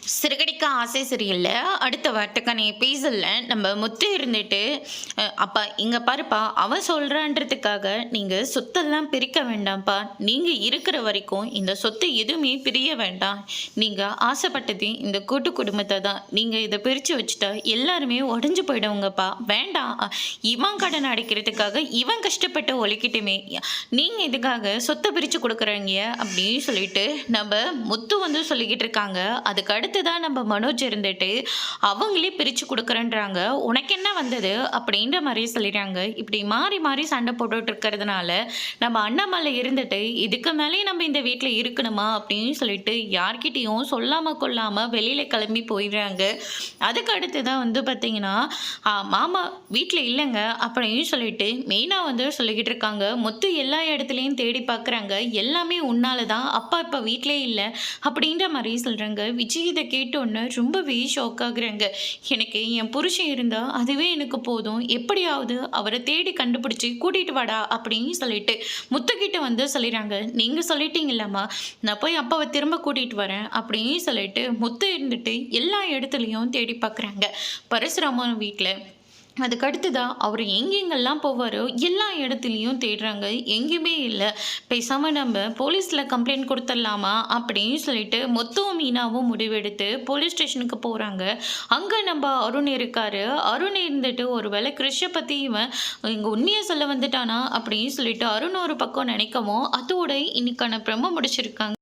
சிறுகடிக்க ஆசை சரியில்ல. அடுத்த வாரத்துக்கான எபிசோட்ல நம்ம முத்து இருந்துட்டு, "அப்பா இங்க பாருப்பா, அவ சொல்றான்றதுக்காக நீங்க சொத்தெல்லாம் பிரிக்க வேண்டாம்ப்பா. நீங்க இருக்கிற வரைக்கும் இந்த சொத்து எதுவுமே பிரிய வேண்டாம். நீங்க ஆசைப்பட்டது இந்த கூட்டு குடும்பத்த தான். நீங்க இத பிரிச்சு வச்சுட்டா எல்லாருமே உடைஞ்சு போயிடுவாங்கப்பா. வேண்டாம். இவன் கடன் அடைக்கிறதுக்காக இவன் கஷ்டப்பட்டு ஒழைக்கட்டுமே. நீங்க இதுக்காக சொத்த பிரிச்சு குடுக்குறீங்க." அப்படின்னு சொல்லிட்டு நம்ம முத்து வந்து சொல்லிக்கிட்டு இருக்காங்க. அதுக்கு அடுத்துதான் நம்ம மனோஜ் இருந்துட்டு அவங்களே பிரிச்சு கொடுக்குறேன்றாங்க. உனக்கு என்ன வந்தது அப்படின்ற மாதிரி சொல்லிடுறாங்க. இப்படி மாறி மாறி சண்டை போட்டுட்டு இருக்கிறதுனால நம்ம அண்ணாமலை இருந்துட்டு இதுக்கு மேலே நம்ம இந்த வீட்டில் இருக்கணுமா அப்படின்னு சொல்லிட்டு யார்கிட்டையும் சொல்லாம கொள்ளாம வெளியில கிளம்பி போயிடுறாங்க. அதுக்கு அடுத்து தான் வந்து பார்த்தீங்கன்னா மாமா வீட்டில் இல்லைங்க அப்படின்னு சொல்லிட்டு மெயினாக வந்து சொல்லிக்கிட்டு இருக்காங்க. முத்து எல்லா இடத்துலையும் தேடி பார்க்குறாங்க. எல்லாமே உன்னால தான், அப்பா இப்போ வீட்டிலே இல்லை அப்படின்ற மாதிரி சொல்கிறாங்க. விஜய் இதை கேட்டோன்னே ரொம்பவே ஷாக் ஆகுறாங்க. எனக்கு என் புருஷன் இருந்தால் அதுவே எனக்கு போதும், எப்படியாவது அவரை தேடி கண்டுபிடிச்சி கூட்டிகிட்டு வாடா அப்படின்னு சொல்லிட்டு முத்துக்கிட்ட வந்து சொல்லிடுறாங்க. நீங்கள் சொல்லிட்டீங்களாம்மா, நான் போய் அப்பாவை திரும்ப கூட்டிகிட்டு வரேன் அப்படின்னு சொல்லிட்டு முத்து இருந்துட்டு எல்லா இடத்துலையும் தேடி பார்க்குறாங்க பரசுராமன் வீட்டில். அதுக்கு அடுத்ததா அவர் எங்கெங்கெல்லாம் போவாரோ எல்லா இடத்துலையும் தேடுறாங்க. எங்கேயுமே இல்லை. பேசாமல் நம்ம போலீஸில் கம்ப்ளைண்ட் கொடுத்துடலாமா அப்படின்னு சொல்லிட்டு மொத்தம் மீனாவும் முடிவெடுத்து போலீஸ் ஸ்டேஷனுக்கு போகிறாங்க. அங்கே நம்ம அருண் இருக்காரு. அருண் இருந்துட்டு ஒரு வேளை கிறிஷை பற்றி இவன் இங்கே உண்மையை சொல்ல வந்துட்டானா அப்படின்னு சொல்லிட்டு அருண் ஒரு பக்கம் நினைக்கவும் அதோட இன்னைக்கான பிரம்ம முடிச்சிருக்காங்க.